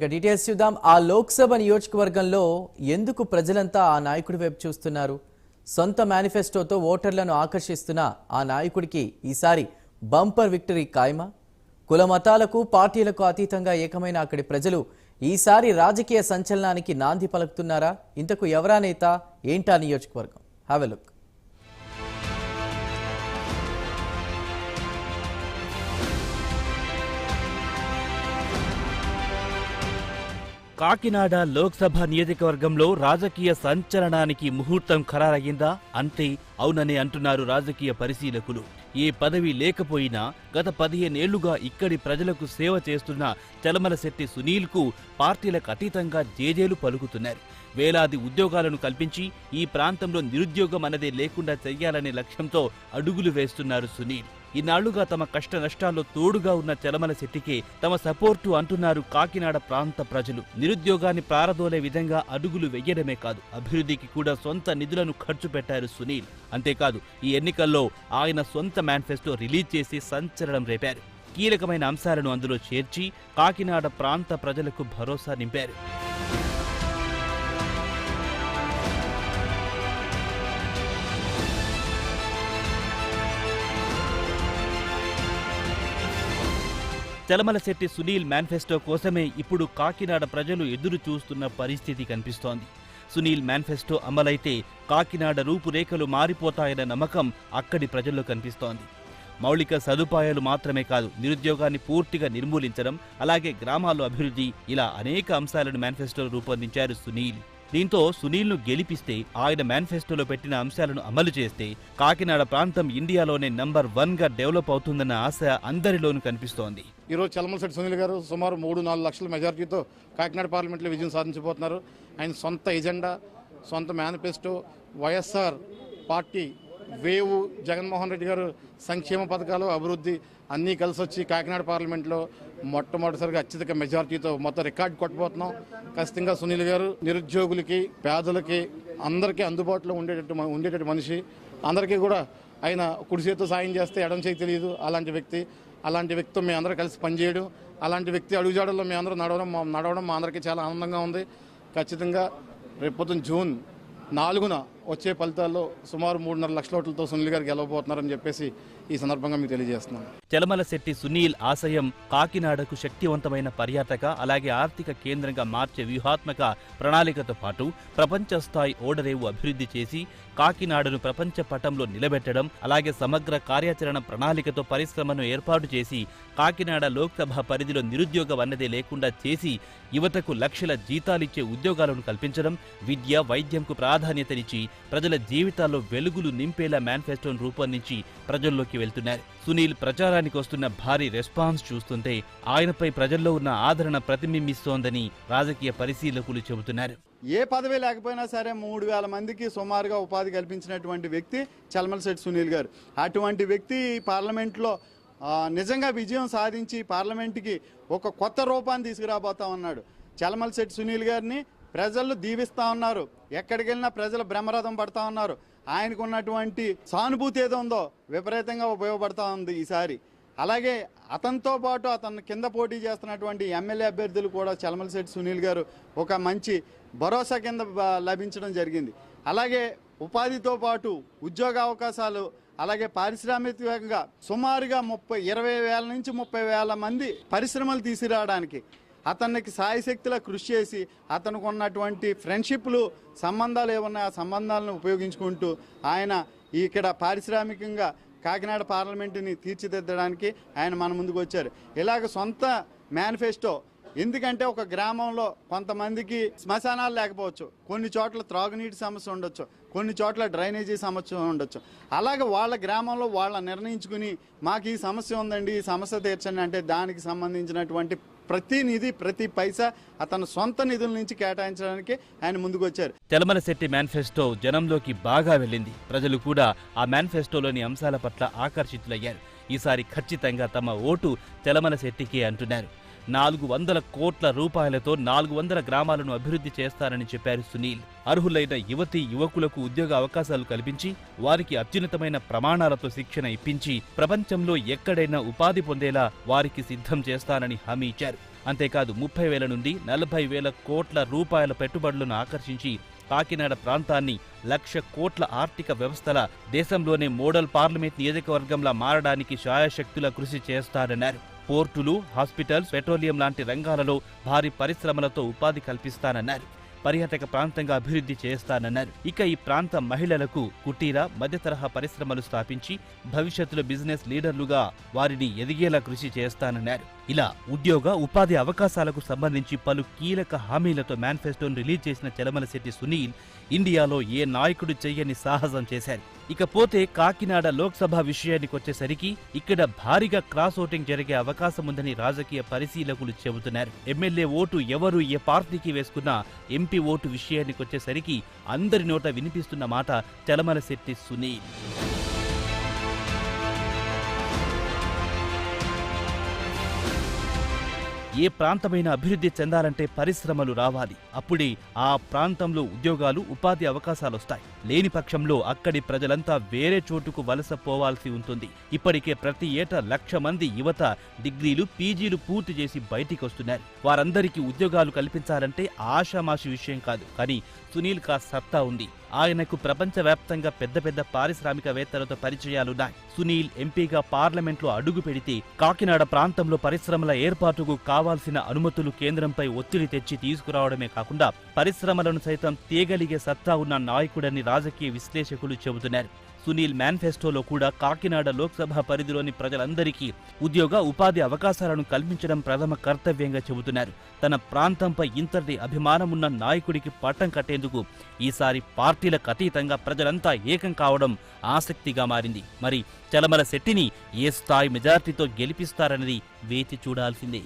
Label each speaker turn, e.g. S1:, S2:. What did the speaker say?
S1: ఇక డీటెయిల్స్ చూద్దాం. ఆ లోక్సభ నియోజకవర్గంలో ఎందుకు ప్రజలంతా ఆ నాయకుడి వైపు చూస్తున్నారు? సొంత మేనిఫెస్టోతో ఓటర్లను ఆకర్షిస్తున్న ఆ నాయకుడికి ఈసారి బంపర్ విక్టరీ ఖాయమా? కుల మతాలకు పార్టీలకు అతీతంగా ఏకమైన అక్కడి ప్రజలు ఈసారి రాజకీయ సంచలనానికి నాంది పలుకుతున్నారా? ఇంతకు ఎవరా నేత, ఏంటా నియోజకవర్గం? Have a look.
S2: Kakinada Lok Sabha నియోజకవర్గంలో రాజకీయ సంచలనానికి ముహూర్తం ఖరారయ్యిందా? అంతే అవుననే అంటున్నారు రాజకీయ పరిశీలకులు. ఏ పదవి లేకపోయినా గత 15 ఏళ్లుగా ఇక్కడి ప్రజలకు సేవ చేస్తున్న చలమలశెట్టి సునీల్కు పార్టీలకు అతీతంగా జేజేలు పలుకుతున్నారు. వేలాది ఉద్యోగాలను కల్పించి ఈ ప్రాంతంలో నిరుద్యోగం అన్నదే లేకుండా చెయ్యాలనే లక్ష్యంతో అడుగులు వేస్తున్నారు సునీల్. ఇన్నాళ్లుగా తమ కష్ట నష్టాల్లో తోడుగా ఉన్న చలమలశెట్టికే తమ సపోర్టు అంటున్నారు కాకినాడ ప్రాంత ప్రజలు. నిరుద్యోగాన్ని ప్రారదోలే విధంగా అడుగులు వెయ్యడమే కాదు, అభివృద్ధికి కూడా సొంత నిధులను ఖర్చు పెట్టారు సునీల్. అంతేకాదు, ఈ ఎన్నికల్లో ఆయన సొంత మేనిఫెస్టో రిలీజ్ చేసి సంచలనం రేపారు. కీలకమైన అంశాలను అందులో చేర్చి కాకినాడ ప్రాంత ప్రజలకు భరోసా నింపారు. చలమలశెట్టి సునీల్ మేనిఫెస్టో కోసమే ఇప్పుడు కాకినాడ ప్రజలు ఎదురు చూస్తున్న పరిస్థితి కనిపిస్తోంది. సునీల్ మేనిఫెస్టో అమలైతే కాకినాడ రూపురేఖలు మారిపోతాయన్న నమ్మకం అక్కడి ప్రజల్లో కనిపిస్తోంది. మౌలిక సదుపాయాలు మాత్రమే కాదు, నిరుద్యోగాన్ని పూర్తిగా నిర్మూలించడం, అలాగే గ్రామాల్లో అభివృద్ధి, ఇలా అనేక అంశాలను మేనిఫెస్టోలో రూపొందించారు సునీల్. దీంతో సునీల్ను గెలిపిస్తే, ఆయన మేనిఫెస్టోలో పెట్టిన అంశాలను అమలు చేస్తే కాకినాడ ప్రాంతం ఇండియాలోనే నంబర్ 1గా డెవలప్ అవుతుందన్న ఆశ అందరిలోనూ కనిపిస్తోంది.
S3: ఈరోజు చలమలశెట్టి సునీల్ గారు సుమారు 3-4 లక్షల మెజారిటీతో కాకినాడ పార్లమెంట్లో విజయం సాధించబోతున్నారు. ఆయన సొంత ఎజెండా, సొంత manifesto, YSR party wave, Jaganmohan Reddy గారు సంక్షేమ పథకాలు, అభివృద్ధి అన్నీ కలిసి వచ్చి కాకినాడ పార్లమెంట్లో మొట్టమొదటిసారిగా అత్యధిక మెజారిటీతో మొత్తం రికార్డు కొట్టబోతున్నాం. ఖచ్చితంగా సునీల్ గారు నిరుద్యోగులకి, పేదలకి అందరికీ అందుబాటులో ఉండేటట్టు మనిషి. అందరికీ కూడా ఆయన కుడి చేతితో సాయం చేస్తే ఎడం చేయి తెలియదు అలాంటి వ్యక్తి. అలాంటి వ్యక్తితో మేము అందరూ కలిసి పనిచేయడం, అలాంటి వ్యక్తి అడుగుజాడల్లో మేము అందరూ నడవడం మా అందరికీ చాలా ఆనందంగా ఉంది. ఖచ్చితంగా రేపు పొద్దున్న జూన్ 4న వచ్చే ఫలితాల్లో సుమారు 3.5 లక్షల ఓట్లతో సునీల్ గారు గెలవబోతున్నారని చెప్పేసి ఈ సందర్భంగా మీకు తెలియజేస్తున్నాను.
S2: చలమలశెట్టి సునీల్ ఆశయం కాకినాడకు శక్తివంతమైన పర్యాటక, అలాగే ఆర్థిక కేంద్రంగా మార్చే వ్యూహాత్మక ప్రణాళికతో పాటు ప్రపంచ స్థాయి ఓడరేవు అభివృద్ధి చేసి కాకినాడను ప్రపంచ పటంలో నిలబెట్టడం, అలాగే సమగ్ర కార్యాచరణ ప్రణాళికతో పరిశ్రమను ఏర్పాటు చేసి కాకినాడ లోక్సభ పరిధిలో నిరుద్యోగం అన్నదే లేకుండా చేసి యువతకు లక్షల జీతాలిచ్చే ఉద్యోగాలను కల్పించడం, విద్య, వైద్యంకు ప్రాధాన్యతనిచ్చి ప్రజల జీవితాల్లో వెలుగులు నింపేలా మేనిఫెస్టోను రూపొందించి ప్రజల్లోకి వెళ్తున్నారు. సునీల్ ప్రచారానికి వస్తున్న భారీ రెస్పాన్స్ చూస్తుంటే ఆయనపై ప్రజల్లో ఉన్న ఆదరణ ప్రతిబింబిస్తోందని రాజకీయ పరిశీలకులు చెబుతున్నారు.
S4: ఏ పదవి లేకపోయినా సరే 3,000 మందికి సుమారుగా ఉపాధి కల్పించినటువంటి వ్యక్తి చలమలశెట్టి సునీల్ గారు. అటువంటి వ్యక్తి పార్లమెంట్లో నిజంగా విజయం సాధించి పార్లమెంట్కి ఒక కొత్త రూపాన్ని తీసుకురాబోతా ఉన్నాడు. చలమలశెట్టి సునీల్ గారిని ప్రజలు దీవిస్తూ ఉన్నారు. ఎక్కడికి వెళ్ళినా ప్రజలు బ్రహ్మరథం పడతా ఉన్నారు. ఆయనకు ఉన్నటువంటి సానుభూతి ఏదో ఉందో విపరీతంగా ఉపయోగపడతా ఉంది ఈసారి. అలాగే అతనితో పాటు అతను కింద పోటీ చేస్తున్నటువంటి ఎమ్మెల్యే అభ్యర్థులు కూడా చలమలశెట్టి సునీల్ గారు ఒక మంచి భరోసా కింద లభించడం జరిగింది. అలాగే ఉపాధితో పాటు ఉద్యోగ అవకాశాలు, అలాగే పారిశ్రామికంగా సుమారుగా 20,000 నుంచి 30,000 మంది పరిశ్రమలు తీసుకురావడానికి అతనికి సాయశక్తిలా కృషి చేసి అతనికి ఉన్నటువంటి ఫ్రెండ్షిప్లు, సంబంధాలు ఏమన్నా ఆ సంబంధాలను ఉపయోగించుకుంటూ ఆయన ఇక్కడ పారిశ్రామికంగా కాకినాడ పార్లమెంటుని తీర్చిదిద్దడానికి ఆయన మన ముందుకు వచ్చారు. ఇలాగ సొంత మేనిఫెస్టో. ఎందుకంటే ఒక గ్రామంలో కొంతమందికి శ్మశానాలు లేకపోవచ్చు, కొన్ని చోట్ల త్రాగునీటి సమస్య ఉండొచ్చు, కొన్ని చోట్ల డ్రైనేజీ సమస్య ఉండొచ్చు. అలాగే వాళ్ళ గ్రామంలో వాళ్ళ నిర్ణయించుకుని మాకు ఈ సమస్య ఉందండి, ఈ సమస్య తీర్చండి అంటే దానికి సంబంధించినటువంటి ప్రతి నిధి, ప్రతి పైసా అతను సొంత నిధుల నుంచి కేటాయించడానికి ఆయన ముందుకు వచ్చారు.
S2: చలమలశెట్టి మేనిఫెస్టో జనంలోకి బాగా వెళ్ళింది. ప్రజలు కూడా ఆ మేనిఫెస్టోలోని అంశాల పట్ల ఆకర్షితులయ్యారు. ఈసారి ఖచ్చితంగా తమ ఓటు చలమలశెట్టికే అంటున్నారు. 400 కోట్ల రూపాయలతో 400 గ్రామాలను అభివృద్ధి చేస్తారని చెప్పారు సునీల్. అర్హులైన యువతీ యువకులకు ఉద్యోగ అవకాశాలు కల్పించి వారికి అత్యున్నతమైన ప్రమాణాలతో శిక్షణ ఇప్పించి ప్రపంచంలో ఎక్కడైనా ఉపాధి పొందేలా వారికి సిద్ధం చేస్తానని హామీ ఇచ్చారు. అంతేకాదు 30,000 నుండి 40,000 కోట్ల రూపాయల పెట్టుబడులను ఆకర్షించి కాకినాడ ప్రాంతాన్ని 1,00,000 కోట్ల ఆర్థిక వ్యవస్థల దేశంలోనే మోడల్ పార్లమెంట్ నియోజకవర్గంలా మారడానికి శాయశక్తుల కృషి చేస్తారన్నారు. పోర్టులు, హాస్పిటల్స్, పెట్రోలియం లాంటి రంగాలలో భారీ పరిశ్రమలతో ఉపాధి కల్పిస్తానన్నారు. పర్యాటక ప్రాంతంగా అభివృద్ధి చేస్తానన్నారు. ఇక ఈ ప్రాంత మహిళలకు కుటీర, మధ్యతరహా పరిశ్రమలు స్థాపించి భవిష్యత్తులో బిజినెస్ లీడర్లుగా వారిని ఎదిగేలా కృషి చేస్తానన్నారు. ఇలా ఉద్యోగ, ఉపాధి అవకాశాలకు సంబంధించి పలు కీలక హామీలతో మేనిఫెస్టోను రిలీజ్ చేసిన చలమలశెట్టి సునీల్ ఇండియాలో ఏ నాయకుడు చెయ్యని సాహసం చేశారు. ఇకపోతే కాకినాడ లోక్సభ విషయానికొచ్చేసరికి ఇక్కడ భారీగా క్రాస్ ఓటింగ్ జరిగే అవకాశం ఉందని రాజకీయ పరిశీలకులు చెబుతున్నారు. ఎమ్మెల్యే ఓటు ఎవరు ఏ పార్టీకి వేసుకున్నా ఎంపీ ఓటు విషయానికొచ్చేసరికి అందరి నోట వినిపిస్తున్న మాట చలమలశెట్టి సునీల్. ఏ ప్రాంతమైనా అభివృద్ధి చెందాలంటే పరిశ్రమలు రావాలి. అప్పుడే ఆ ప్రాంతంలో ఉద్యోగాలు, ఉపాధి అవకాశాలొస్తాయి. లేని పక్షంలో అక్కడి ప్రజలంతా వేరే చోటుకు వలస పోవాల్సి ఉంటుంది. ఇప్పటికే ప్రతి ఏటా 1,00,000 మంది యువత డిగ్రీలు, పీజీలు పూర్తి చేసి బయటికి వస్తున్నారు. వారందరికీ ఉద్యోగాలు కల్పించాలంటే ఆషామాషి విషయం కాదు. కానీ సునీల్ కా సత్తా ఉంది. ఆయనకు ప్రపంచవ్యాప్తంగా పెద్ద పెద్ద పారిశ్రామికవేత్తలతో పరిచయాలున్నాయి. సునీల్ ఎంపీగా పార్లమెంట్లో అడుగు పెడితే కాకినాడ ప్రాంతంలో పరిశ్రమల ఏర్పాటుకు కావాల్సిన అనుమతులు కేంద్రంపై ఒత్తిడి తెచ్చి తీసుకురావడమే కాకుండా పరిశ్రమలను సైతం తేగలిగే సత్తా ఉన్న నాయకుడని రాజకీయ విశ్లేషకులు చెబుతున్నారు. సునీల్ మేనిఫెస్టోలో కూడా కాకినాడ లోక్సభ పరిధిలోని ప్రజలందరికీ ఉద్యోగ, ఉపాధి అవకాశాలను కల్పించడం ప్రథమ కర్తవ్యంగా చెబుతున్నారు. తన ప్రాంతంపై ఇంతటి అభిమానమున్న నాయకుడికి పట్టం కట్టేందుకు ఈసారి పార్టీలకు అతీతంగా ప్రజలంతా ఏకం కావడం ఆసక్తిగా మారింది. మరి చలమలశెట్టిని ఏ స్థాయి మెజార్టీతో గెలిపిస్తారన్నది వేచి చూడాల్సిందే.